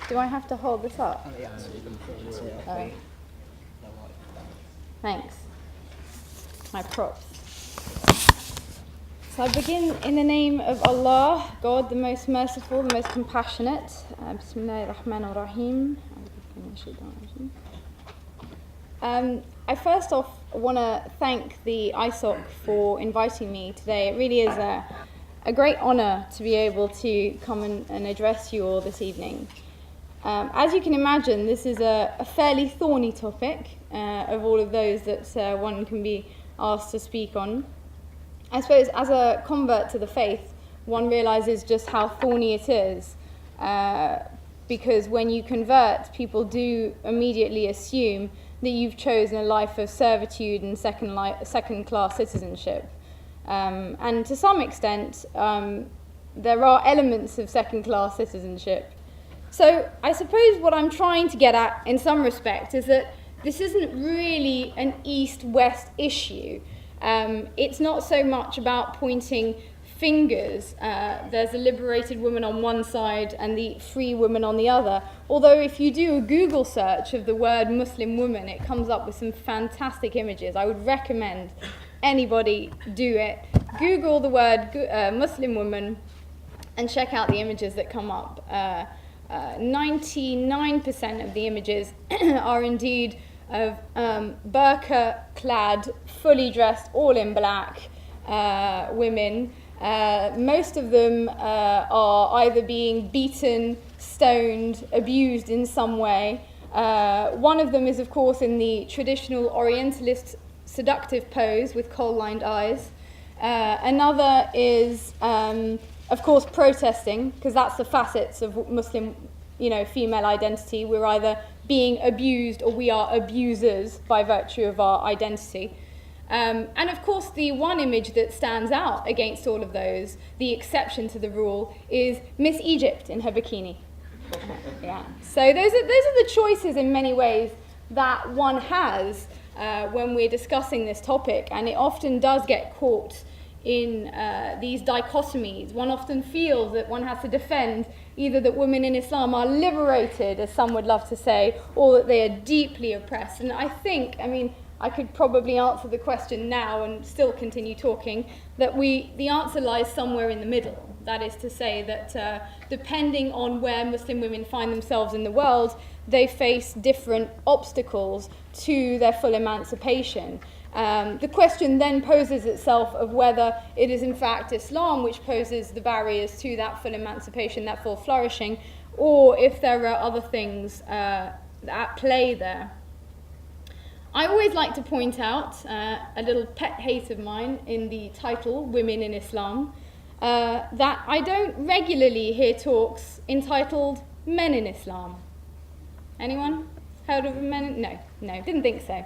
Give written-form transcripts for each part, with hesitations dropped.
Do I have to hold this up? Yeah, so you can put it up. Oh. Thanks. My props. So I begin in the name of Allah, God, the most merciful, the most compassionate. Bismillahirrahmanirrahim. I first off want to thank the ISOC for inviting me today. It really is a great honour to be able to come and address you all this evening. As you can imagine, this is a fairly thorny topic of all of those that one can be asked to speak on. I suppose as a convert to the faith, one realises just how thorny it is, because when you convert, people do immediately assume that you've chosen a life of servitude and second-class citizenship. And to some extent, there are elements of second-class citizenship. So I suppose what I'm trying to get at in some respect is that this isn't really an East-West issue. It's not so much about pointing fingers. There's a liberated woman on one side and the free woman on the other. Although if you do a Google search of the word Muslim woman, it comes up with some fantastic images. I would recommend anybody do it. Google the word Muslim woman and check out the images that come up. 99% of the images are indeed of burqa-clad, fully dressed, all in black women. Most of them are either being beaten, stoned, abused in some way. One of them is, of course, in the traditional Orientalist seductive pose with coal-lined eyes. Another is, of course, protesting, because that's the facets of Muslim, female identity. We're either being abused or we are abusers by virtue of our identity. And of course, the one image that stands out against all of those, the exception to the rule, is Miss Egypt in her bikini. Yeah. So those are the choices in many ways that one has when we're discussing this topic, and it often does get caught in these dichotomies. One often feels that one has to defend either that women in Islam are liberated, as some would love to say, or that they are deeply oppressed. And I think, I could probably answer the question now and still continue talking, that the answer lies somewhere in the middle. That is to say that depending on where Muslim women find themselves in the world, they face different obstacles to their full emancipation. The question then poses itself of whether it is in fact Islam which poses the barriers to that full emancipation, that full flourishing, or if there are other things at play there. I always like to point out a little pet hate of mine in the title, Women in Islam, that I don't regularly hear talks entitled Men in Islam. Anyone heard of men? No, didn't think so.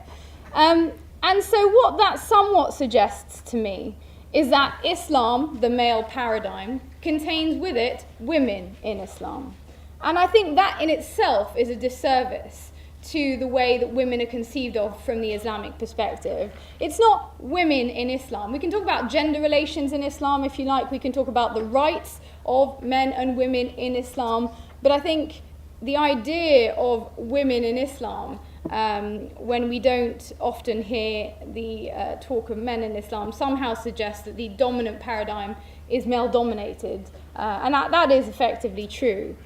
And so what that somewhat suggests to me is that Islam, the male paradigm, contains with it women in Islam. And I think that in itself is a disservice to the way that women are conceived of from the Islamic perspective. It's not women in Islam. We can talk about gender relations in Islam if you like. We can talk about the rights of men and women in Islam. But I think the idea of women in Islam, when we don't often hear the talk of men in Islam, somehow suggests that the dominant paradigm is male-dominated. And that is effectively true.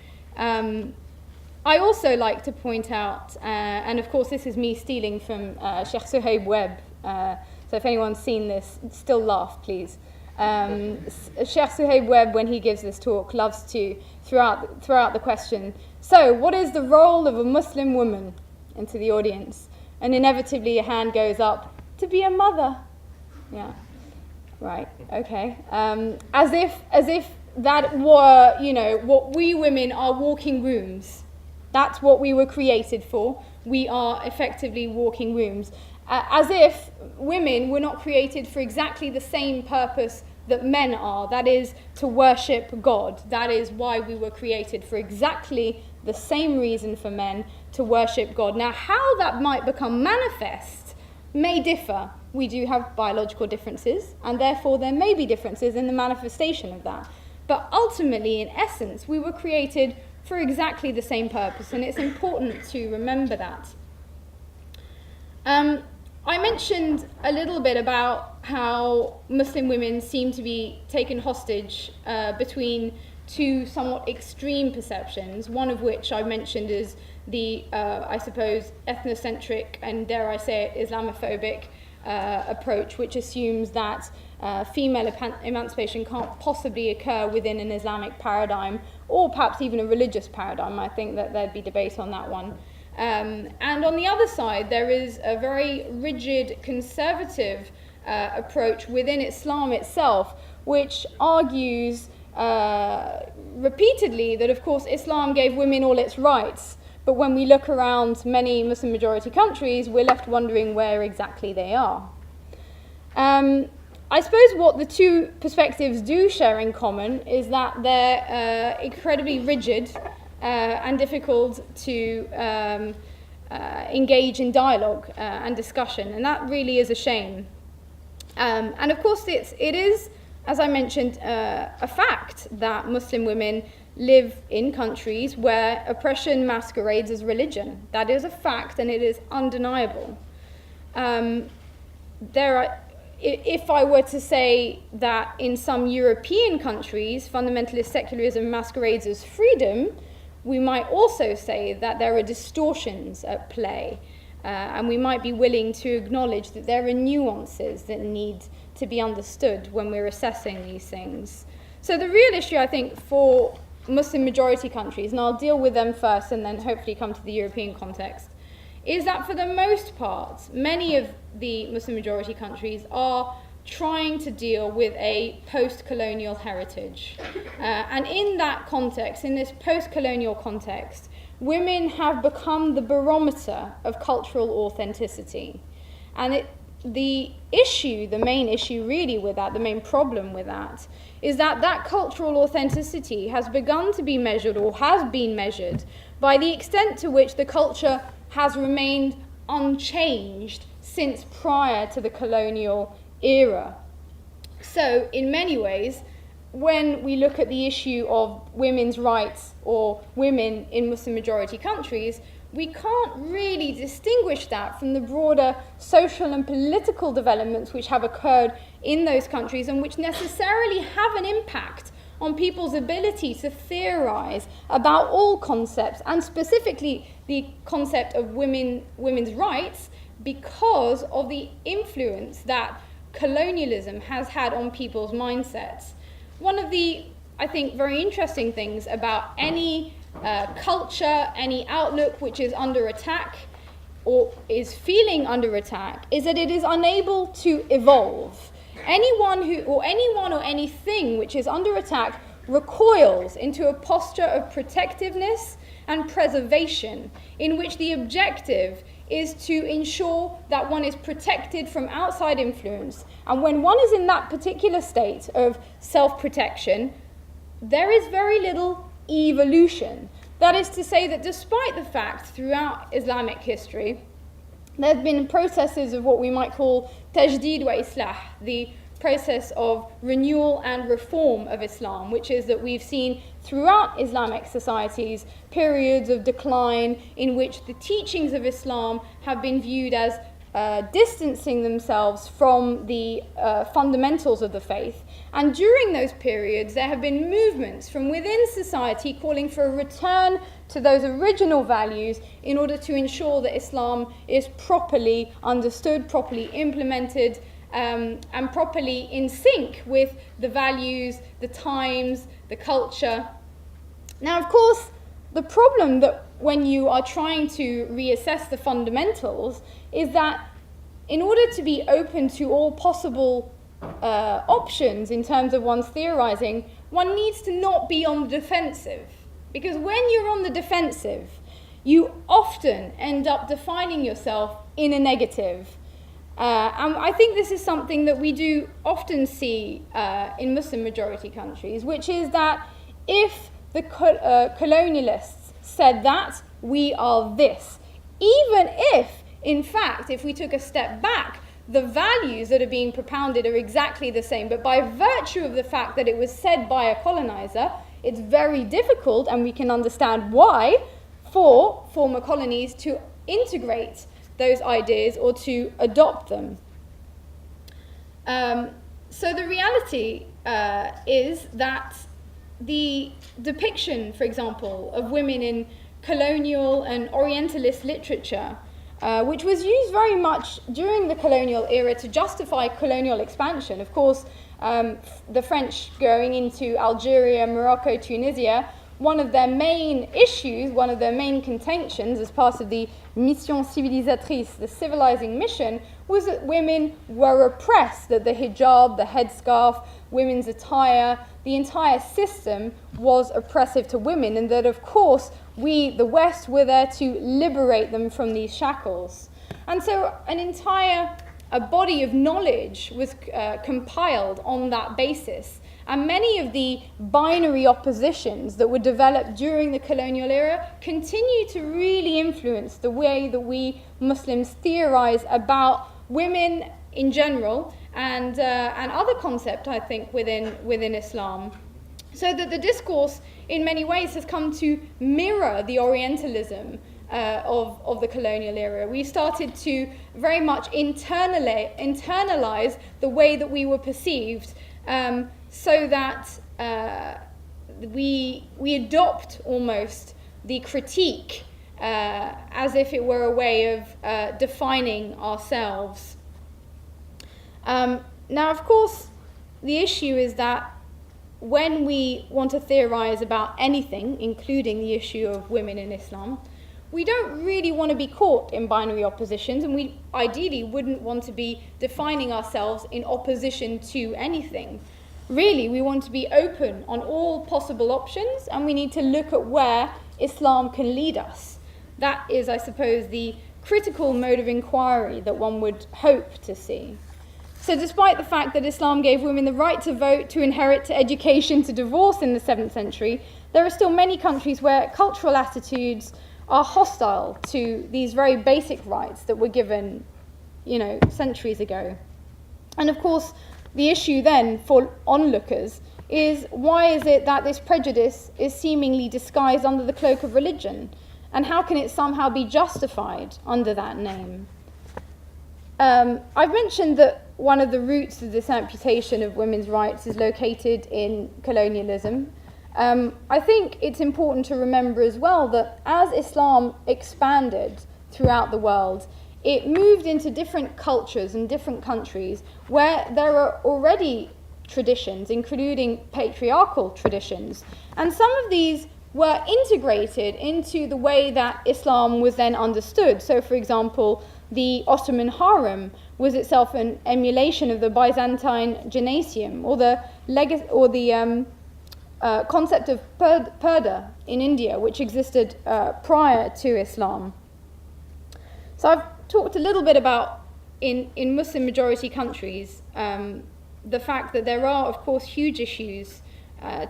I also like to point out, and of course this is me stealing from Sheikh Suhaib Webb, so if anyone's seen this, still laugh, please. Sheikh Suhaib Webb, when he gives this talk, loves to, throughout the question, so what is the role of a Muslim woman, into the audience? And inevitably a hand goes up, to be a mother. Yeah, right, okay. As if that were, what we women are walking rooms. That's what we were created for. We are effectively walking rooms. As if women were not created for exactly the same purpose that men are. That is, to worship God. That is why we were created, for exactly the same reason for men, to worship God. Now, how that might become manifest may differ. We do have biological differences, and therefore there may be differences in the manifestation of that. But ultimately, in essence, we were created for exactly the same purpose, and it's important to remember that. I mentioned a little bit about how Muslim women seem to be taken hostage between two somewhat extreme perceptions, one of which I mentioned is the, I suppose, ethnocentric and, dare I say it, Islamophobic approach, which assumes that female emancipation can't possibly occur within an Islamic paradigm, or perhaps even a religious paradigm. I think that there'd be debate on that one. And on the other side, there is a very rigid, conservative approach within Islam itself, which argues repeatedly that, of course, Islam gave women all its rights, but when we look around many Muslim-majority countries, we're left wondering where exactly they are. I suppose what the two perspectives do share in common is that they're incredibly rigid and difficult to engage in dialogue and discussion, and that really is a shame. And of course it is, as I mentioned, a fact that Muslim women live in countries where oppression masquerades as religion. That is a fact, and it is undeniable. If I were to say that in some European countries fundamentalist secularism masquerades as freedom, we might also say that there are distortions at play, and we might be willing to acknowledge that there are nuances that need to be understood when we're assessing these things. So the real issue, I think, for Muslim majority countries, and I'll deal with them first and then hopefully come to the European context, is that for the most part, many of the Muslim majority countries are trying to deal with a post-colonial heritage. And in that context, in this post-colonial context, women have become the barometer of cultural authenticity. And the main issue really with that, the main problem with that, is that that cultural authenticity has begun to be measured, or has been measured, by the extent to which the culture has remained unchanged since prior to the colonial era. So in many ways, when we look at the issue of women's rights or women in Muslim majority countries, we can't really distinguish that from the broader social and political developments which have occurred in those countries and which necessarily have an impact on people's ability to theorize about all concepts, and specifically the concept of women's rights, because of the influence that colonialism has had on people's mindsets. One of the, I think, very interesting things about any culture, any outlook which is under attack or is feeling under attack, is that it is unable to evolve. Anyone or anything which is under attack recoils into a posture of protectiveness and preservation, in which the objective is to ensure that one is protected from outside influence. And when one is in that particular state of self-protection, there is very little evolution. That is to say that despite the fact throughout Islamic history, there have been processes of what we might call tajdeed wa islah, the process of renewal and reform of Islam, which is that we've seen throughout Islamic societies periods of decline in which the teachings of Islam have been viewed as distancing themselves from the fundamentals of the faith. And during those periods, there have been movements from within society calling for a return to those original values in order to ensure that Islam is properly understood, properly implemented, and properly in sync with the values, the times, the culture. Now, of course, the problem that when you are trying to reassess the fundamentals is that in order to be open to all possible options in terms of one's theorizing, one needs to not be on the defensive. Because when you're on the defensive, you often end up defining yourself in a negative. And I think this is something that we do often see in Muslim majority countries, which is that if the colonialists said that, we are this. Even if, in fact, if we took a step back, the values that are being propounded are exactly the same, but by virtue of the fact that it was said by a colonizer, it's very difficult, and we can understand why, for former colonies to integrate those ideas or to adopt them. So the reality is that the depiction, for example, of women in colonial and Orientalist literature, which was used very much during the colonial era to justify colonial expansion. Of course, the French going into Algeria, Morocco, Tunisia, one of their main issues, one of their main contentions as part of the mission civilisatrice, the civilizing mission, was that women were oppressed, that the hijab, the headscarf, women's attire, the entire system was oppressive to women, and that, of course, we, the West, were there to liberate them from these shackles. And so an entire body of knowledge was compiled on that basis. And many of the binary oppositions that were developed during the colonial era continue to really influence the way that we Muslims theorize about women in general and other concepts, I think, within Islam. So that the discourse, in many ways, has come to mirror the Orientalism of the colonial era. We started to very much internalize the way that we were perceived, so that we adopt almost the critique as if it were a way of defining ourselves. Now, of course, the issue is that when we want to theorize about anything, including the issue of women in Islam, we don't really want to be caught in binary oppositions, and we ideally wouldn't want to be defining ourselves in opposition to anything. Really, we want to be open on all possible options, and we need to look at where Islam can lead us. That is, I suppose, the critical mode of inquiry that one would hope to see. So despite the fact that Islam gave women the right to vote, to inherit, to education, to divorce in the 7th century, there are still many countries where cultural attitudes are hostile to these very basic rights that were given, centuries ago. And of course, the issue then for onlookers is, why is it that this prejudice is seemingly disguised under the cloak of religion? And how can it somehow be justified under that name? I've mentioned that one of the roots of this amputation of women's rights is located in colonialism. I think it's important to remember as well that as Islam expanded throughout the world, it moved into different cultures and different countries where there are already traditions, including patriarchal traditions. And some of these were integrated into the way that Islam was then understood. So, for example, the Ottoman harem was itself an emulation of the Byzantine gymnasium, or the concept of purdah in India, which existed prior to Islam. So I've talked a little bit about, in Muslim majority countries, the fact that there are, of course, huge issues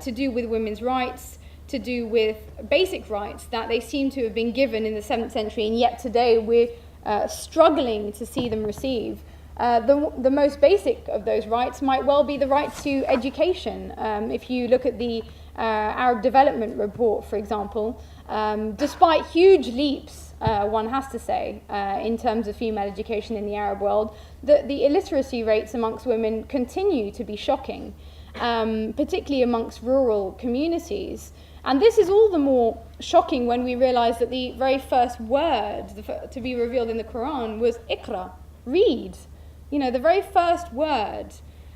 to do with women's rights, to do with basic rights that they seem to have been given in the 7th century, and yet today we're struggling to see them receive. The most basic of those rights might well be the right to education. If you look at the Arab Development Report, for example, despite huge leaps, one has to say, in terms of female education in the Arab world, the illiteracy rates amongst women continue to be shocking, particularly amongst rural communities. And this is all the more shocking when we realize that the very first word to be revealed in the Quran was Iqra, read. The very first word.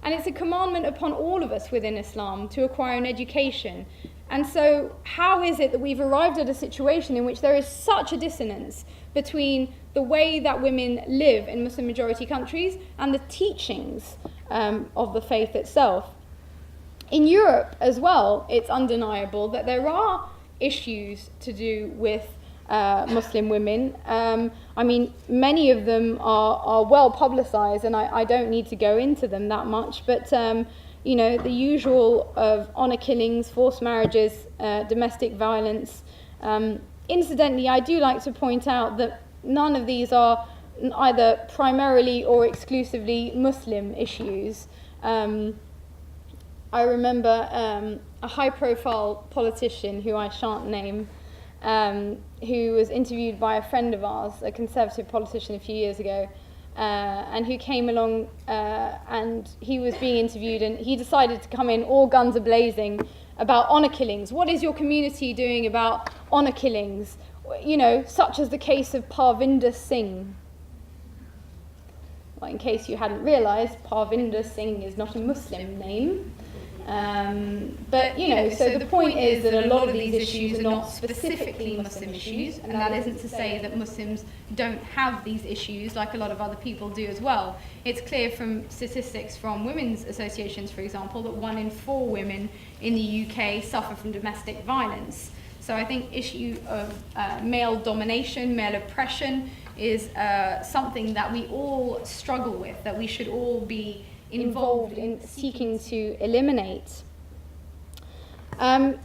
And it's a commandment upon all of us within Islam to acquire an education. And so how is it that we've arrived at a situation in which there is such a dissonance between the way that women live in Muslim majority countries and the teachings of the faith itself? In Europe as well, it's undeniable that there are issues to do with Muslim women. Many of them are well publicized, and I don't need to go into them that much, but the usual of honor killings, forced marriages, domestic violence. Incidentally, I do like to point out that none of these are either primarily or exclusively Muslim issues. I remember a high-profile politician who I shan't name, who was interviewed by a friend of ours, a Conservative politician a few years ago, and who came along and he was being interviewed, and he decided to come in all guns a-blazing about honour killings. What is your community doing about honour killings? You know, such as the case of Parvinder Singh. Well, in case you hadn't realised, Parvinder Singh is not a Muslim name. But, you know, so the point is that a lot of these issues are not specifically Muslim issues, and that isn't to say that Muslims don't have these issues like a lot of other people do as well. It's clear from statistics from women's associations, for example, that 1 in 4 women in the UK suffer from domestic violence. So I think issue of male domination, male oppression is something that we all struggle with, that we should all be involved in seeking to eliminate. The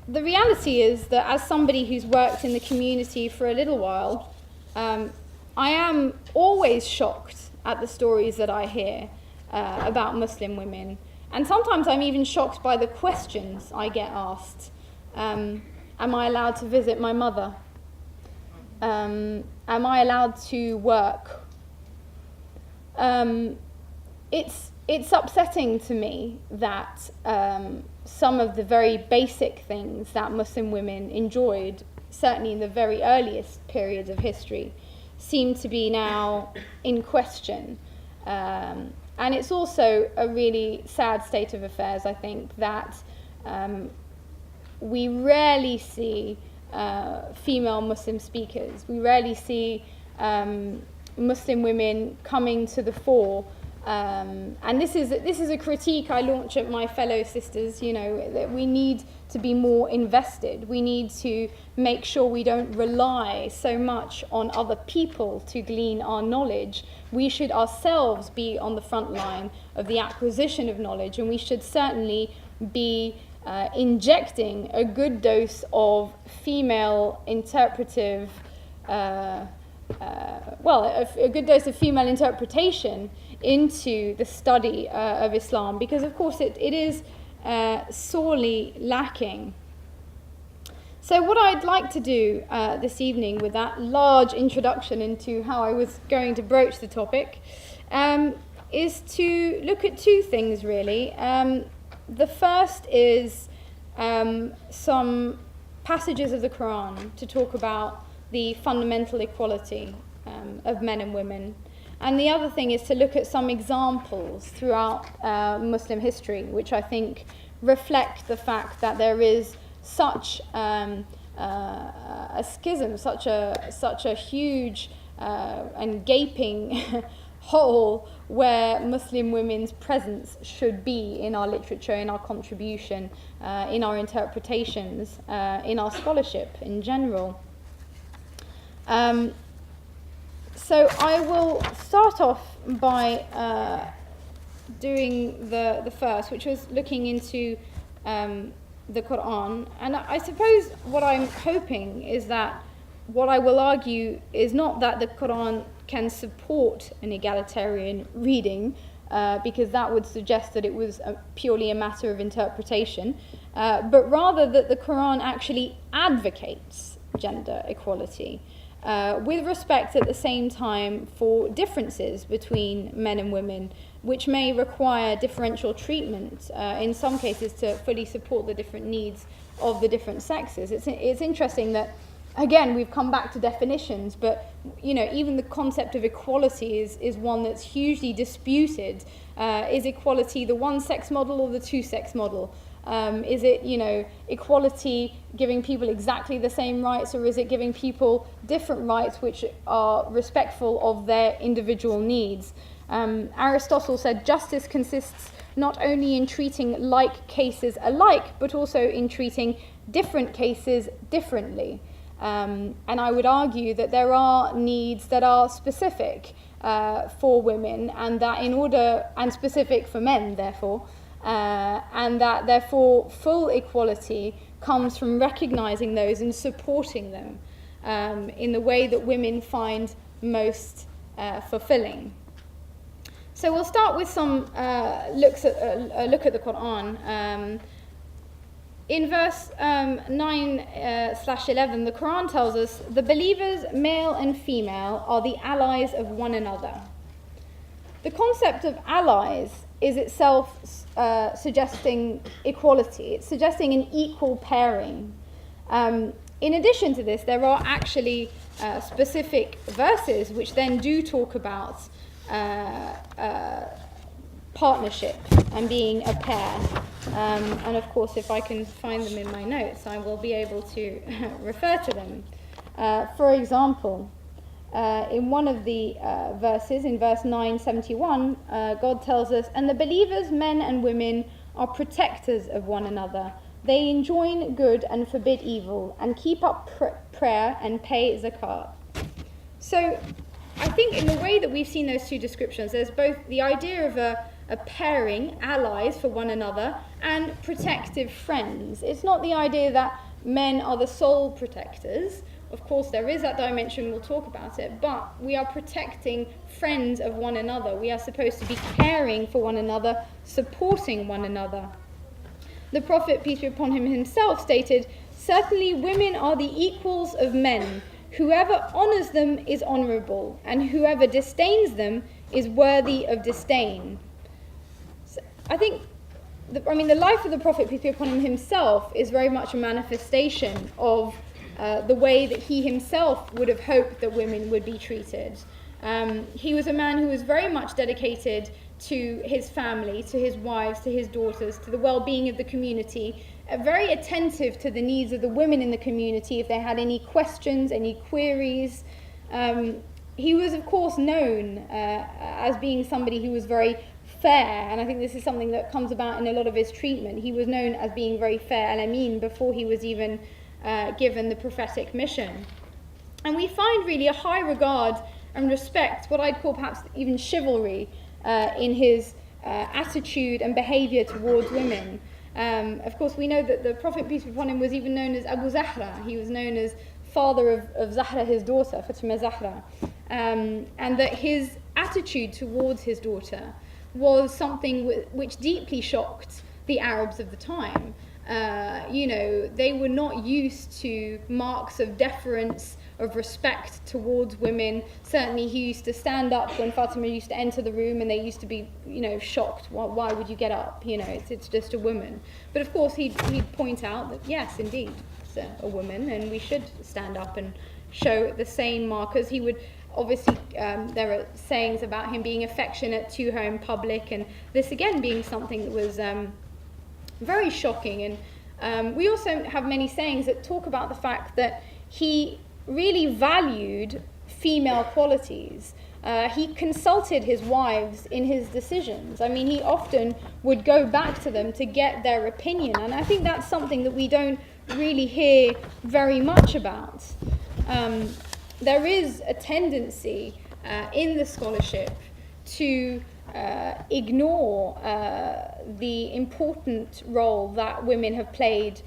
reality is that as somebody who's worked in the community for a little while, I am always shocked at the stories that I hear about Muslim women. And sometimes I'm even shocked by the questions I get asked. Am I allowed to visit my mother? Am I allowed to work? It's upsetting to me that some of the very basic things that Muslim women enjoyed, certainly in the very earliest periods of history, seem to be now in question. And it's also a really sad state of affairs, I think, that we rarely see female Muslim speakers. We rarely see Muslim women coming to the fore, and this is a critique I launch at my fellow sisters. You know, that we need to be more invested. We need to make sure we don't rely so much on other people to glean our knowledge. We should ourselves be on the front line of the acquisition of knowledge, and we should certainly be injecting a good dose of female interpretive a good dose of female interpretation into the study of Islam, because of course it is sorely lacking. So what I'd like to do this evening, with that large introduction into how I was going to broach the topic, is to look at 2 things really. The first is some passages of the Quran to talk about the fundamental equality of men and women. And the other thing is to look at some examples throughout Muslim history, which I think reflect the fact that there is such a schism, such a huge and gaping hole where Muslim women's presence should be in our literature, in our contribution, in our interpretations, in our scholarship in general. So I will start off by doing the first, which was looking into the Quran. And I suppose what I'm hoping is that what I will argue is not that the Quran can support an egalitarian reading, because that would suggest that it was purely a matter of interpretation, but rather that the Quran actually advocates gender equality, with respect at the same time for differences between men and women, which may require differential treatment in some cases to fully support the different needs of the different sexes. It's interesting that, again, we've come back to definitions, but you know, even the concept of equality is one that's hugely disputed. Is equality the one-sex model or the two-sex model? Is it, you know, equality giving people exactly the same rights, or is it giving people different rights which are respectful of their individual needs? Aristotle said justice consists not only in treating like cases alike, but also in treating different cases differently. And I would argue that there are needs that are specific for women, and that in order, and specific for men, therefore, and that therefore full equality comes from recognizing those and supporting them in the way that women find most fulfilling. So we'll start with some look at the Quran. In verse 9/11, the Quran tells us, the believers, male and female, are the allies of one another. The concept of allies is itself suggesting equality. It's suggesting an equal pairing. In addition to this, there are actually specific verses which then do talk about partnership and being a pair. And of course, if I can find them in my notes, I will be able to refer to them. For example, in one of the verses, in verse 971, God tells us, and the believers, men and women, are protectors of one another. They enjoin good and forbid evil, and keep up prayer and pay zakat. So I think in the way that we've seen those two descriptions, there's both the idea of a pairing, allies for one another, and protective friends. It's not the idea that men are the sole protectors. Of course, there is that dimension, we'll talk about it, but we are protecting friends of one another. We are supposed to be caring for one another, supporting one another. The Prophet, peace be upon him, himself stated, certainly women are the equals of men. Whoever honours them is honourable, and whoever disdains them is worthy of disdain. So I think, the life of the Prophet, peace be upon him, himself is very much a manifestation of the way that he himself would have hoped that women would be treated. He was a man who was very much dedicated to his family, to his wives, to his daughters, to the well-being of the community, very attentive to the needs of the women in the community if they had any questions, any queries. He was, of course, known as being somebody who was very fair, and I think this is something that comes about in a lot of his treatment. He was known as being very fair, al-Amin, before he was even given the prophetic mission. And we find really a high regard and respect, what I'd call perhaps even chivalry, in his attitude and behaviour towards women. Of course, we know that the Prophet, peace be upon him, was even known as Abu Zahra. He was known as father of Zahra, his daughter, Fatima Zahra. And that his attitude towards his daughter was something which deeply shocked the Arabs of the time. They were not used to marks of deference, of respect towards women. Certainly he used to stand up when Fatima used to enter the room, and they used to be, shocked. Why would you get up? It's just a woman. But of course he'd point out that yes, indeed, it's a woman, and we should stand up and show the same markers. He would obviously, there are sayings about him being affectionate to her in public, and this again being something that was very shocking. And we also have many sayings that talk about the fact that he really valued female qualities. He consulted his wives in his decisions. He often would go back to them to get their opinion, and I think that's something that we don't really hear very much about. There is a tendency in the scholarship to ignore the important role that women have played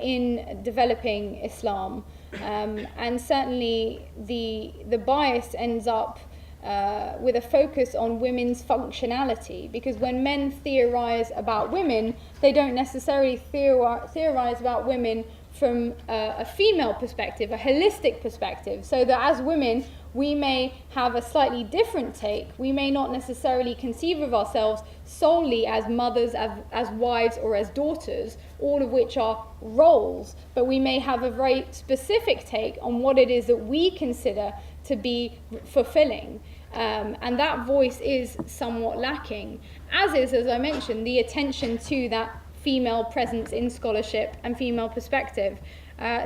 in developing Islam, and certainly the bias ends up with a focus on women's functionality, because when men theorize about women, they don't necessarily theorize about women from a female perspective, a holistic perspective, so that as women we may have a slightly different take. We may not necessarily conceive of ourselves solely as mothers, as wives, or as daughters, all of which are roles, but we may have a very specific take on what it is that we consider to be fulfilling. And that voice is somewhat lacking, as I mentioned, the attention to that female presence in scholarship and female perspective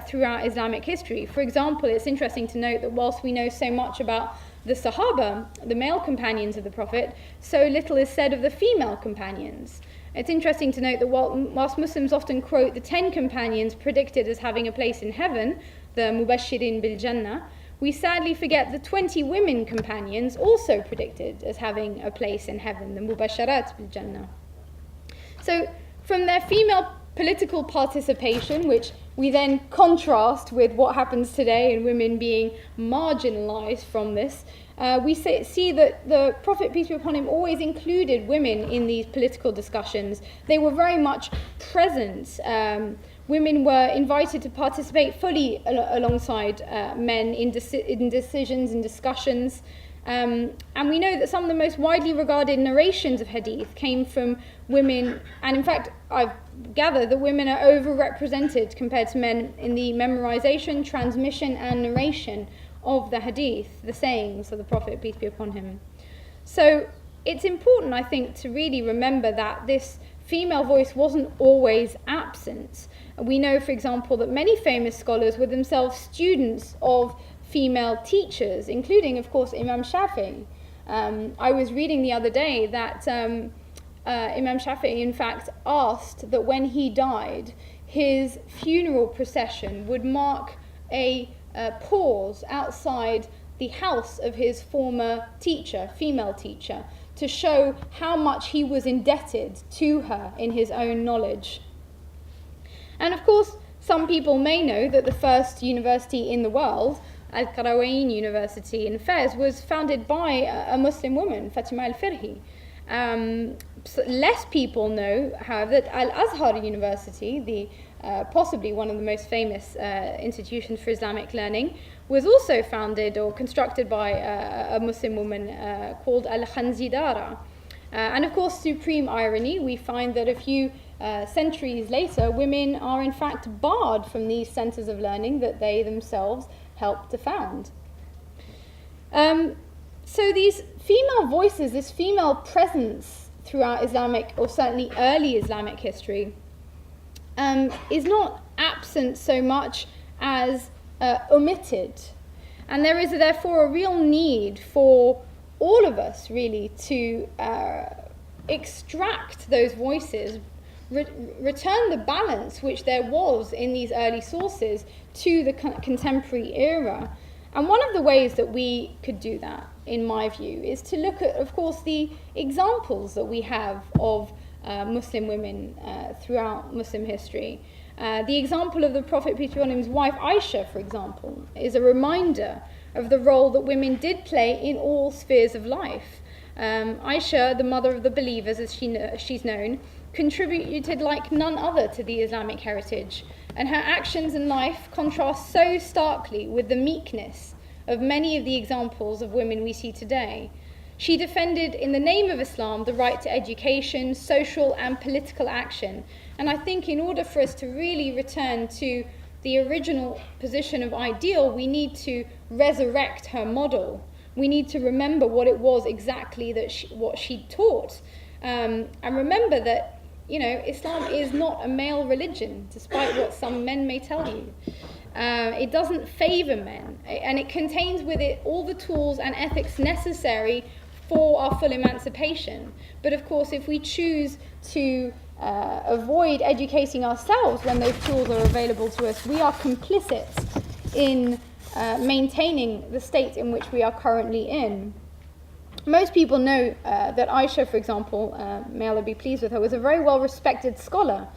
throughout Islamic history. For example, it's interesting to note that whilst we know so much about the Sahaba, the male companions of the Prophet, so little is said of the female companions. It's interesting to note that whilst Muslims often quote the 10 companions predicted as having a place in heaven, the Mubashirin bil Jannah, we sadly forget the 20 women companions also predicted as having a place in heaven, the Mubasharat bil Jannah. So from their female political participation, which we then contrast with what happens today and women being marginalized from this, we see that the Prophet, peace be upon him, always included women in these political discussions. They were very much present. Women were invited to participate fully alongside men in decisions and discussions. And we know that some of the most widely regarded narrations of hadith came from women, and in fact I've gathered that women are overrepresented compared to men in the memorization, transmission and narration of the hadith, the sayings of the Prophet, peace be upon him. So it's important, I think, to really remember that this female voice wasn't always absent. We know, for example, that many famous scholars were themselves students of female teachers, including, of course, Imam Shafi'i. I was reading the other day that Imam Shafi'i, in fact, asked that when he died, his funeral procession would mark a pause outside the house of his former teacher, female teacher, to show how much he was indebted to her in his own knowledge. And of course, some people may know that the first university in the world, Al-Qarawiyyin University in Fez, was founded by a Muslim woman, Fatima al-Firhi. Less people know, however, that Al-Azhar University, possibly one of the most famous institutions for Islamic learning, was also founded or constructed by a Muslim woman called Al-Khanzidara. And of course, supreme irony, we find that a few centuries later, women are in fact barred from these centers of learning that they themselves helped to found. So these female voices, this female presence throughout Islamic, or certainly early Islamic history, is not absent so much as omitted. And there is therefore a real need for all of us really to extract those voices, return the balance which there was in these early sources to the contemporary era. And one of the ways that we could do that, in my view, is to look at, of course, the examples that we have of Muslim women throughout Muslim history. The example of the Prophet, peace be upon him's wife Aisha, for example, is a reminder of the role that women did play in all spheres of life. Aisha, the mother of the believers, as she's known, contributed like none other to the Islamic heritage, and her actions and life contrast so starkly with the meekness of many of the examples of women we see today. She defended, in the name of Islam, the right to education, social and political action. And I think in order for us to really return to the original position of ideal, we need to resurrect her model. We need to remember what it was exactly that what she taught. And remember that, Islam is not a male religion, despite what some men may tell you. It doesn't favor men, and it contains with it all the tools and ethics necessary for our full emancipation. But of course, if we choose to avoid educating ourselves when those tools are available to us, we are complicit in maintaining the state in which we are currently in. Most people know that Aisha, for example, may Allah be pleased with her, was a very well-respected scholar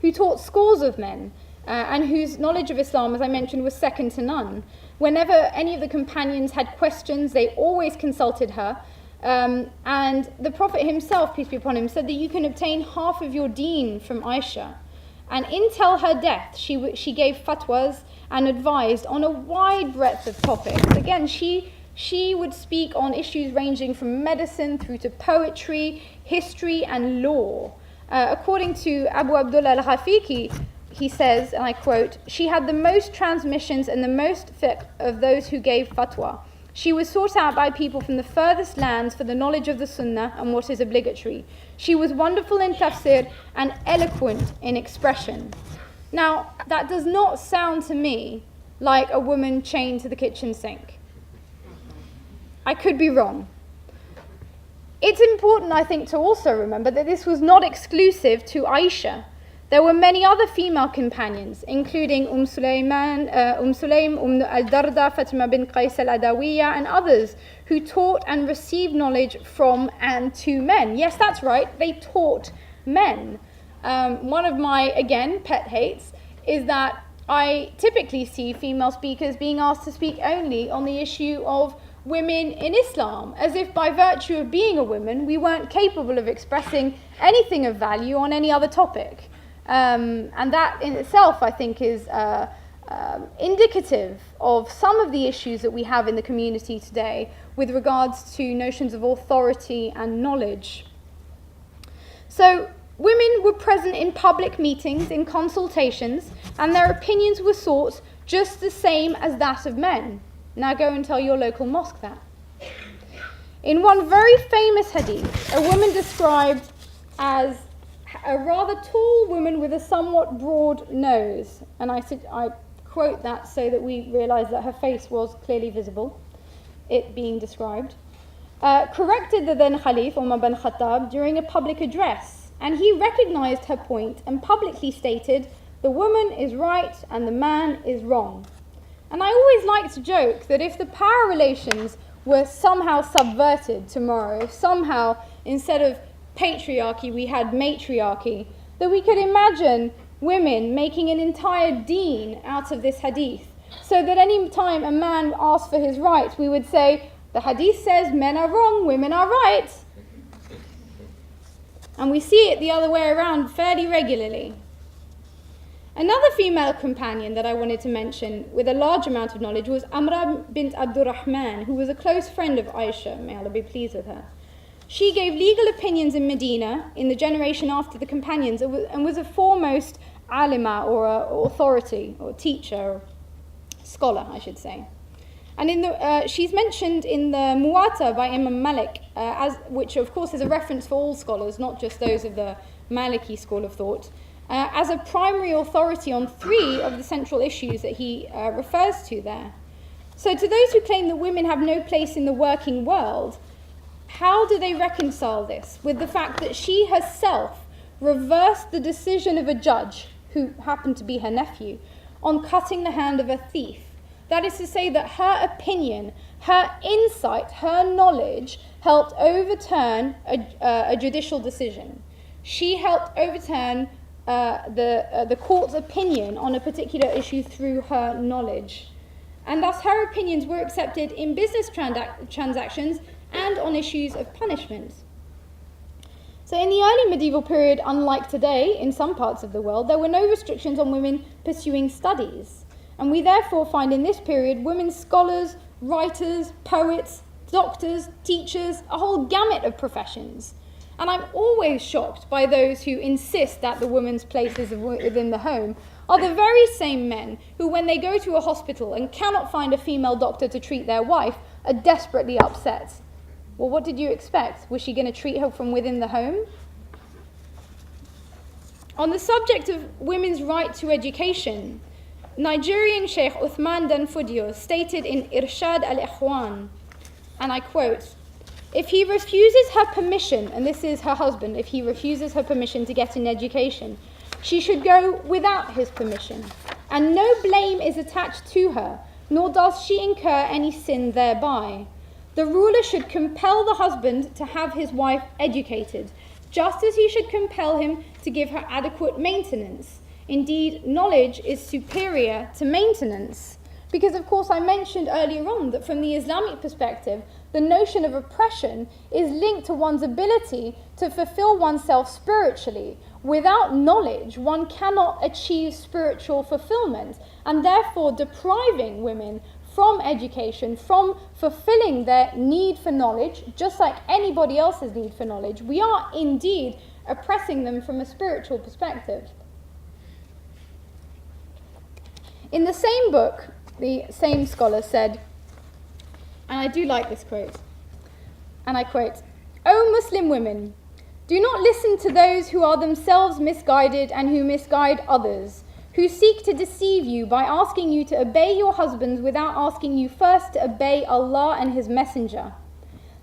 who taught scores of men and whose knowledge of Islam, as I mentioned, was second to none. Whenever any of the companions had questions, they always consulted her. And the Prophet himself, peace be upon him, said that you can obtain half of your deen from Aisha. And until her death, she gave fatwas and advised on a wide breadth of topics. Again, she would speak on issues ranging from medicine through to poetry, history and law. According to Abu Abdullah al-Hafiqi, he says, and I quote, "She had the most transmissions and the most fiqh of those who gave fatwa. She was sought out by people from the furthest lands for the knowledge of the sunnah and what is obligatory. She was wonderful in tafsir and eloquent in expression." Now, that does not sound to me like a woman chained to the kitchen sink. I could be wrong. It's important, I think, to also remember that this was not exclusive to Aisha. There were many other female companions, including Sulaym, al-Darda, Fatima bin Qais al-Adawiyya, and others who taught and received knowledge from and to men. Yes, that's right, they taught men. One of my, again, pet hates is that I typically see female speakers being asked to speak only on the issue of women in Islam, as if by virtue of being a woman, we weren't capable of expressing anything of value on any other topic. And that in itself, I think, is indicative of some of the issues that we have in the community today with regards to notions of authority and knowledge. So women were present in public meetings, in consultations, and their opinions were sought just the same as that of men. Now go and tell your local mosque that. In one very famous hadith, a woman described as a rather tall woman with a somewhat broad nose. And I quote that so that we realise that her face was clearly visible, it being described. Corrected the then Khalif, Umar bin Khattab, during a public address. And he recognised her point and publicly stated, the woman is right and the man is wrong. And I always like to joke that if the power relations were somehow subverted tomorrow, if somehow instead of patriarchy we had matriarchy, that we could imagine women making an entire deen out of this hadith, so that any time a man asked for his right, we would say, the hadith says men are wrong, women are right. And we see it the other way around fairly regularly. Another female companion that I wanted to mention with a large amount of knowledge was Amra bint Abdurrahman, who was a close friend of Aisha, may Allah be pleased with her. She gave legal opinions in Medina in the generation after the companions and was a foremost alima, or authority, or teacher, or scholar, I should say. And she's mentioned in the Muwatta by Imam Malik, which of course is a reference for all scholars, not just those of the Maliki school of thought, as a primary authority on 3 of the central issues that he refers to there. So to those who claim that women have no place in the working world, how do they reconcile this with the fact that she herself reversed the decision of a judge, who happened to be her nephew, on cutting the hand of a thief? That is to say that her opinion, her insight, her knowledge helped overturn a judicial decision. She helped overturn the court's opinion on a particular issue through her knowledge. And thus her opinions were accepted in business transactions and on issues of punishment. So in the early medieval period, unlike today in some parts of the world, there were no restrictions on women pursuing studies. And we therefore find in this period women scholars, writers, poets, doctors, teachers, a whole gamut of professions. And I'm always shocked by those who insist that the woman's place is within the home are the very same men who, when they go to a hospital and cannot find a female doctor to treat their wife, are desperately upset. Well, what did you expect? Was she going to treat her from within the home? On the subject of women's right to education, Nigerian Sheikh Uthman Danfodio stated in Irshad al-Ikhwan, and I quote, if he refuses her permission, and this is her husband, if he refuses her permission to get an education, she should go without his permission, and no blame is attached to her, nor does she incur any sin thereby. The ruler should compel the husband to have his wife educated, just as he should compel him to give her adequate maintenance. Indeed, knowledge is superior to maintenance. Because, of course, I mentioned earlier on that from the Islamic perspective, the notion of oppression is linked to one's ability to fulfill oneself spiritually. Without knowledge, one cannot achieve spiritual fulfillment, and therefore depriving women from education, from fulfilling their need for knowledge, just like anybody else's need for knowledge, we are indeed oppressing them from a spiritual perspective. In the same book, the same scholar said, and I do like this quote, and I quote, "O Muslim women, do not listen to those who are themselves misguided and who misguide others, who seek to deceive you by asking you to obey your husbands without asking you first to obey Allah and His Messenger.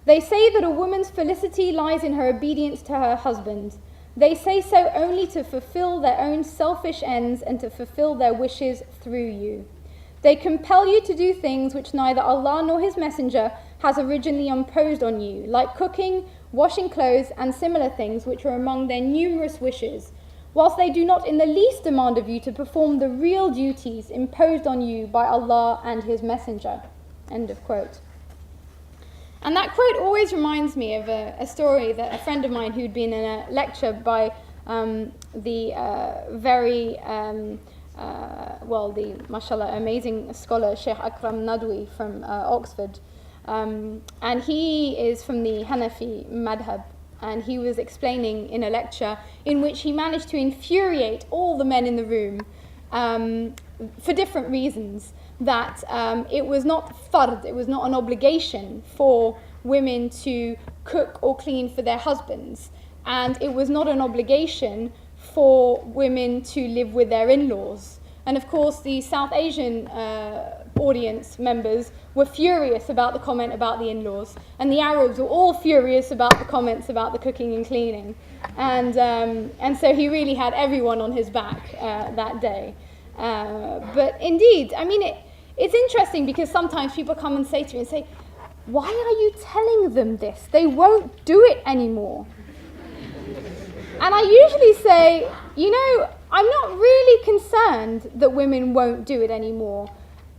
They say that a woman's felicity lies in her obedience to her husband. They say so only to fulfill their own selfish ends and to fulfill their wishes through you. They compel you to do things which neither Allah nor His Messenger has originally imposed on you, like cooking, washing clothes, and similar things which are among their numerous wishes, whilst they do not in the least demand of you to perform the real duties imposed on you by Allah and His Messenger." End of quote. And that quote always reminds me of a story that a friend of mine who'd been in a lecture by the mashallah, amazing scholar, Sheikh Akram Nadwi from Oxford. And he is from the Hanafi madhab. And he was explaining in a lecture in which he managed to infuriate all the men in the room for different reasons. That it was not fard, it was not an obligation for women to cook or clean for their husbands. And it was not an obligation for women to live with their in-laws. And of course, the South Asian audience members were furious about the comment about the in-laws. And the Arabs were all furious about the comments about the cooking and cleaning. And so he really had everyone on his back that day. But indeed, I mean, it's interesting because sometimes people come and say to me and say, why are you telling them this? They won't do it anymore. And I usually say, I'm not really concerned that women won't do it anymore.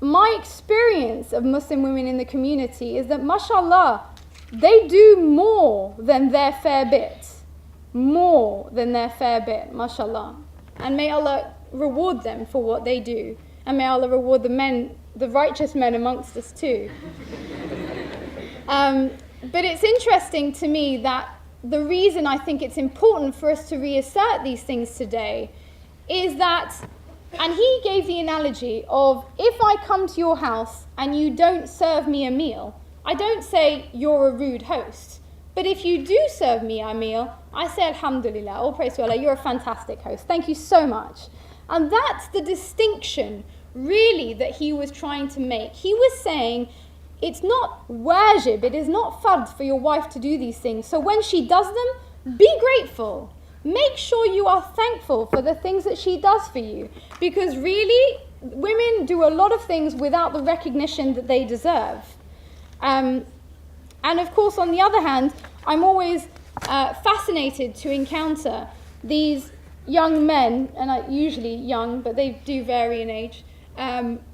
My experience of Muslim women in the community is that, mashallah, they do more than their fair bit. More than their fair bit, mashallah. And may Allah reward them for what they do. And may Allah reward the righteous men amongst us too. But it's interesting to me that the reason I think it's important for us to reassert these things today is that, and he gave the analogy of, if I come to your house and you don't serve me a meal, I don't say you're a rude host. But if you do serve me a meal, I say alhamdulillah, all praise to Allah, you're a fantastic host. Thank you so much. And that's the distinction really that he was trying to make. He was saying, it's not wajib, it is not fard for your wife to do these things. So when she does them, be grateful. Make sure you are thankful for the things that she does for you. Because really, women do a lot of things without the recognition that they deserve. And of course, on the other hand, I'm always fascinated to encounter these young men, and usually young, but they do vary in age,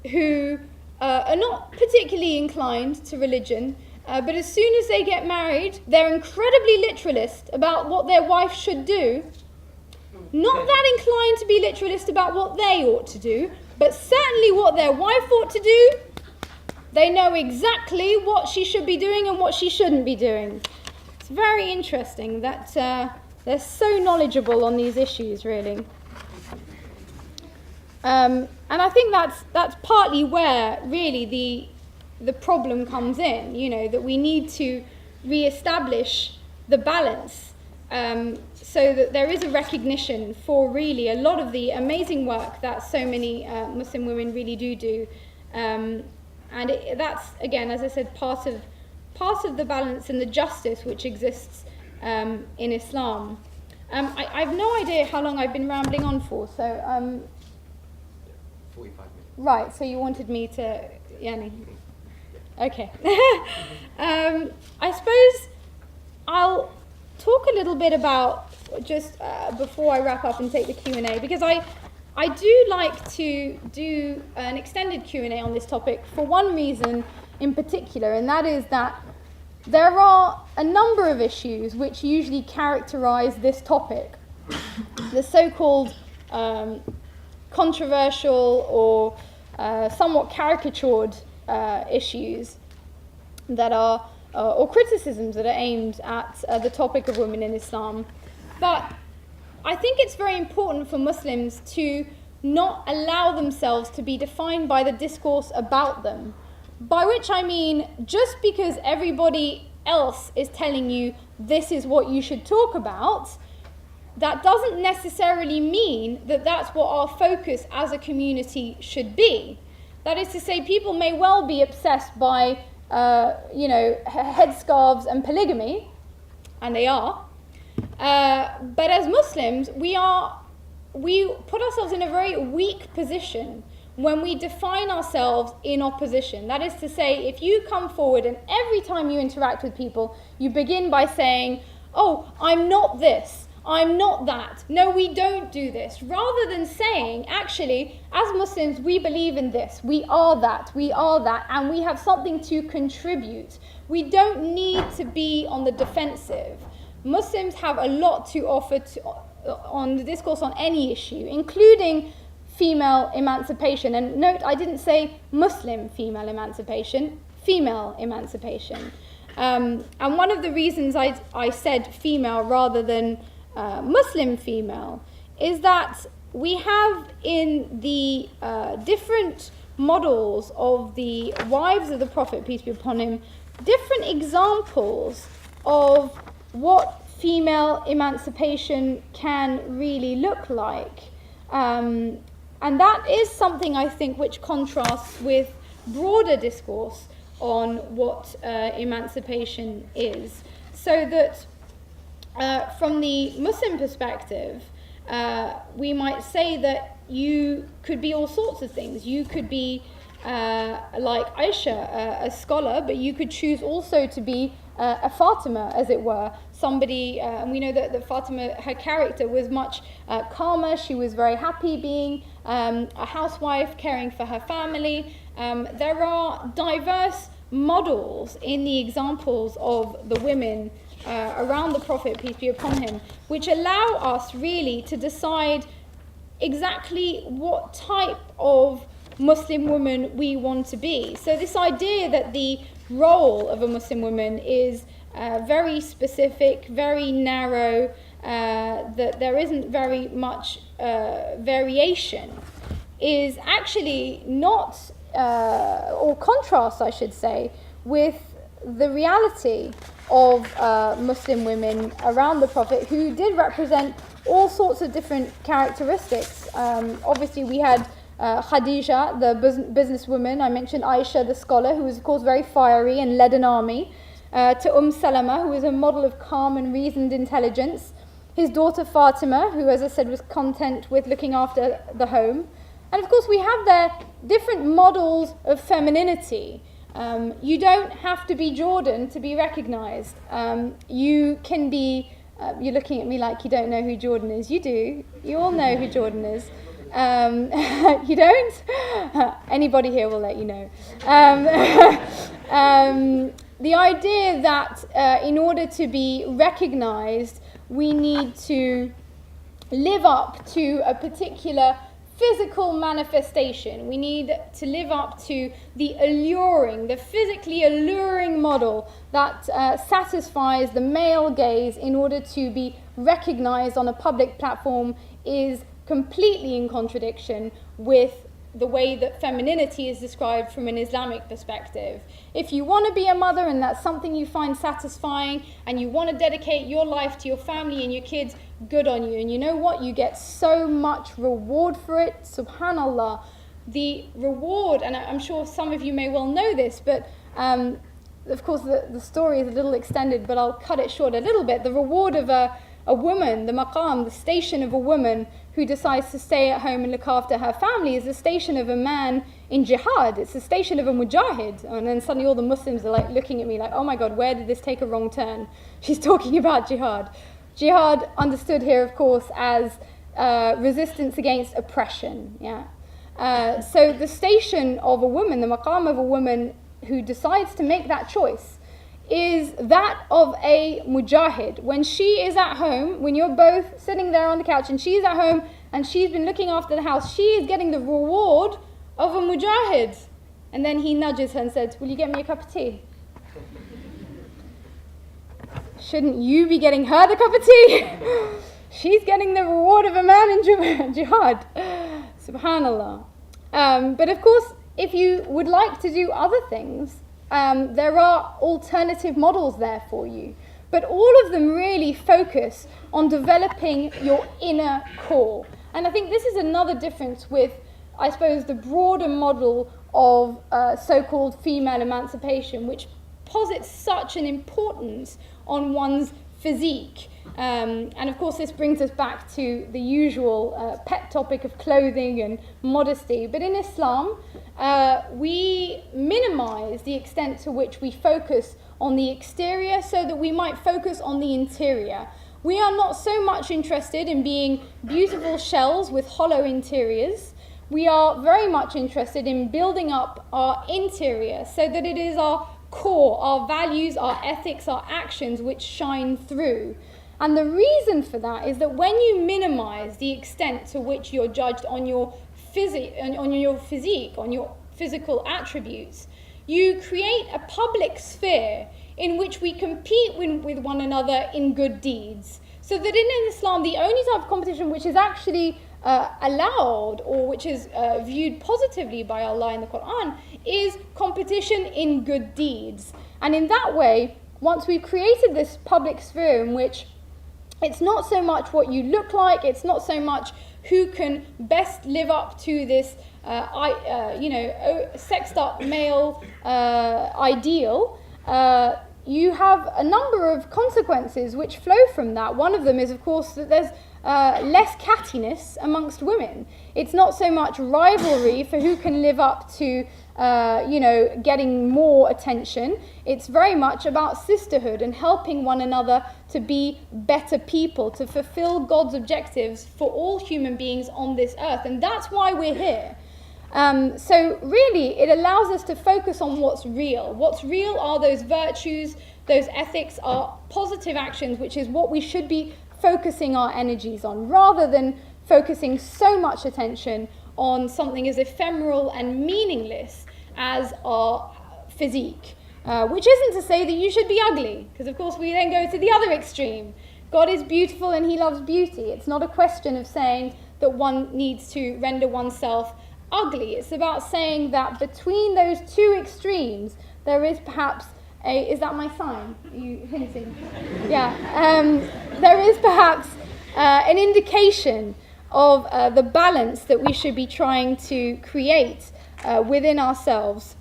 who are not particularly inclined to religion, but as soon as they get married, they're incredibly literalist about what their wife should do. Not that inclined to be literalist about what they ought to do, but certainly what their wife ought to do. They know exactly what she should be doing and what she shouldn't be doing. It's very interesting that they're so knowledgeable on these issues, really. And I think that's partly where really the problem comes in, that we need to re-establish the balance so that there is a recognition for really a lot of the amazing work that so many Muslim women really do. And that's, again, as I said, part of the balance and the justice which exists in Islam. I have no idea how long I've been rambling on for, so... 45 minutes. Right, so you wanted me to... Yani. Okay. I suppose I'll talk a little bit about, just before I wrap up and take the Q&A, because I do like to do an extended Q&A on this topic for one reason in particular, and that is that there are a number of issues which usually characterize this topic. The so-called controversial or somewhat caricatured issues that are, or criticisms that are aimed at the topic of women in Islam. But I think it's very important for Muslims to not allow themselves to be defined by the discourse about them. By which I mean, just because everybody else is telling you this is what you should talk about, that doesn't necessarily mean that that's what our focus as a community should be. That is to say, people may well be obsessed by, headscarves and polygamy, and they are. But as Muslims, we put ourselves in a very weak position when we define ourselves in opposition. That is to say, if you come forward and every time you interact with people, you begin by saying, oh, I'm not this, I'm not that. No, we don't do this. Rather than saying, actually, as Muslims, we believe in this. We are that, and we have something to contribute. We don't need to be on the defensive. Muslims have a lot to offer on the discourse on any issue, including female emancipation. And note, I didn't say Muslim female emancipation, female emancipation. And one of the reasons I said female rather than Muslim female is that we have in the different models of the wives of the Prophet, peace be upon him, different examples of what female emancipation can really look like. And that is something I think which contrasts with broader discourse on what emancipation is. So that from the Muslim perspective, we might say that you could be all sorts of things. You could be like Aisha, a scholar, but you could choose also to be a Fatima, as it were. Somebody, and we know that Fatima, her character was much calmer. She was very happy being a housewife, caring for her family. There are diverse models in the examples of the women around the Prophet, peace be upon him, which allow us really to decide exactly what type of Muslim woman we want to be. So this idea that the role of a Muslim woman is very specific, very narrow, that there isn't very much variation, is actually not, or contrasts, I should say, with the reality of Muslim women around the Prophet, who did represent all sorts of different characteristics. Obviously, we had Khadija, the businesswoman. I mentioned Aisha, the scholar, who was, of course, very fiery and led an army. To Salama, who was a model of calm and reasoned intelligence. His daughter Fatima, who, as I said, was content with looking after the home. And of course, we have there different models of femininity. You don't have to be Jordan to be recognized. You can be, you're looking at me like you don't know who Jordan is. You do. You all know who Jordan is. You don't? Anybody here will let you know. The idea that in order to be recognized, we need to live up to a particular physical manifestation. We need to live up to the alluring, the physically alluring model that satisfies the male gaze in order to be recognized on a public platform is completely in contradiction with the way that femininity is described from an Islamic perspective. If you want to be a mother and that's something you find satisfying and you want to dedicate your life to your family and your kids, good on you. And you know what? You get so much reward for it. Subhanallah. The reward, and I'm sure some of you may well know this, but of course the story is a little extended, but I'll cut it short a little bit. The reward of a woman, the maqam, the station of a woman who decides to stay at home and look after her family, is the station of a man in jihad. It's the station of a mujahid. And then suddenly all the Muslims are like looking at me like, oh my God, where did this take a wrong turn? She's talking about jihad. Jihad understood here, of course, as resistance against oppression. Yeah. So the station of a woman, the maqam of a woman who decides to make that choice, is that of a mujahid. When she is at home, when you're both sitting there on the couch and she's at home and she's been looking after the house, she is getting the reward of a mujahid. And then he nudges her and says, will you get me a cup of tea? Shouldn't you be getting her the cup of tea? She's getting the reward of a man in jihad. Subhanallah. But of course, if you would like to do other things, there are alternative models there for you. But all of them really focus on developing your inner core. And I think this is another difference with, I suppose, the broader model of so-called female emancipation, which posits such an importance on one's physique. And of course, this brings us back to the usual pet topic of clothing and modesty. But in Islam, we minimize the extent to which we focus on the exterior so that we might focus on the interior. We are not so much interested in being beautiful shells with hollow interiors. We are very much interested in building up our interior so that it is our core, our values, our ethics, our actions which shine through. And the reason for that is that when you minimize the extent to which you're judged on your physique, on your physical attributes, you create a public sphere in which we compete with one another in good deeds. So that in Islam, the only type of competition which is actually allowed, or which is viewed positively by Allah in the Quran, is competition in good deeds. And in that way, once we've created this public sphere in which it's not so much what you look like, it's not so much who can best live up to this sexed up male ideal, you have a number of consequences which flow from that. One of them is, of course, that there's less cattiness amongst women. It's not so much rivalry for who can live up to, getting more attention. It's very much about sisterhood and helping one another to be better people, to fulfill God's objectives for all human beings on this earth. And that's why we're here. So really, it allows us to focus on what's real. What's real are those virtues, those ethics, are positive actions, which is what we should be focusing our energies on, rather than focusing so much attention on something as ephemeral and meaningless as our physique. Which isn't to say that you should be ugly, because of course we then go to the other extreme. God is beautiful and he loves beauty. It's not a question of saying that one needs to render oneself ugly. It's about saying that between those two extremes, there is perhaps is that my sign? Are you hinting? Yeah. There is perhaps an indication of the balance that we should be trying to create within ourselves,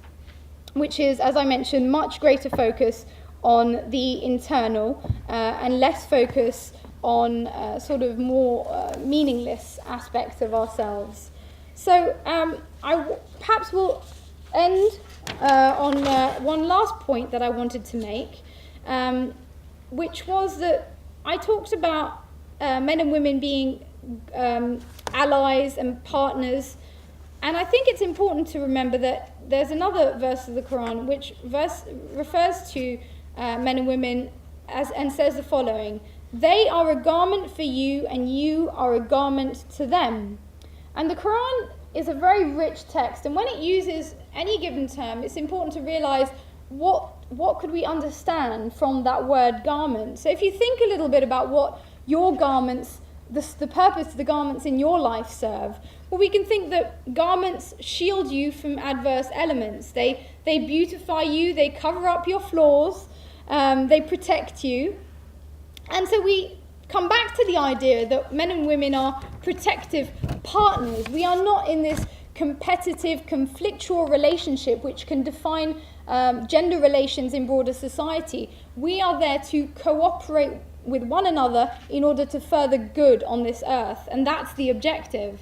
which is, as I mentioned, much greater focus on the internal and less focus on sort of more meaningless aspects of ourselves. So I perhaps will end on one last point that I wanted to make, which was that I talked about men and women being allies and partners, and I think it's important to remember that there's another verse of the Quran which refers to men and women and says the following: "They are a garment for you, and you are a garment to them." And the Quran is a very rich text, and when it uses any given term, it's important to realize what could we understand from that word garment. So if you think a little bit about what your garments, the purpose the garments in your life serve, well, we can think that garments shield you from adverse elements. They beautify you, they cover up your flaws, they protect you. And so we come back to the idea that men and women are protective partners. We are not in this competitive, conflictual relationship which can define gender relations in broader society. We are there to cooperate with one another in order to further good on this earth, and that's the objective.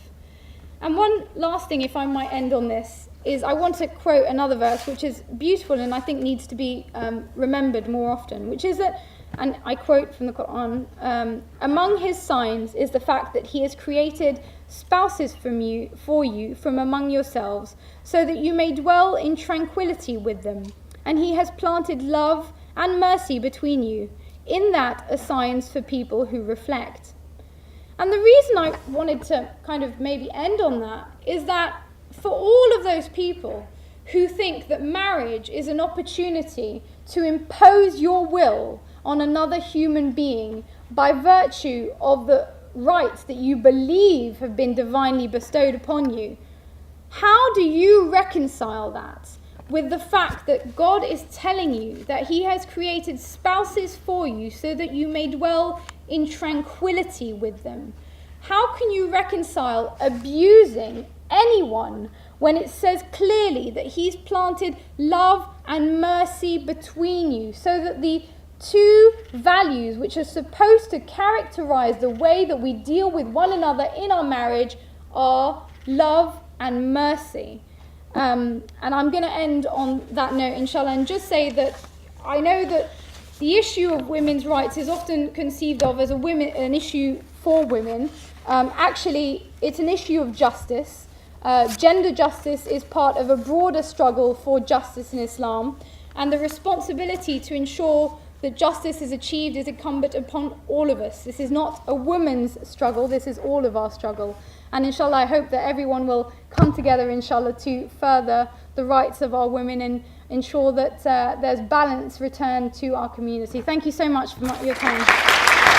And one last thing, if I might end on this, is I want to quote another verse which is beautiful and I think needs to be remembered more often, which is that, and I quote from the Quran, "Among his signs is the fact that he has created spouses for you from among yourselves, so that you may dwell in tranquility with them. And he has planted love and mercy between you. In that are signs for people who reflect." And the reason I wanted to kind of maybe end on that is that for all of those people who think that marriage is an opportunity to impose your will on another human being by virtue of the rights that you believe have been divinely bestowed upon you, how do you reconcile that with the fact that God is telling you that he has created spouses for you so that you may dwell in tranquility with them? How can you reconcile abusing anyone when it says clearly that he's planted love and mercy between you, so that the two values which are supposed to characterize the way that we deal with one another in our marriage are love and mercy? And I'm going to end on that note, inshallah, and just say that I know that, the issue of women's rights is often conceived of as an issue for women. Actually, it's an issue of justice. Gender justice is part of a broader struggle for justice in Islam, and the responsibility to ensure that justice is achieved is incumbent upon all of us. This is not a woman's struggle, this is all of our struggle. And inshallah, I hope that everyone will come together, inshallah, to further the rights of our women and ensure that there's balance returned to our community. Thank you so much for your time.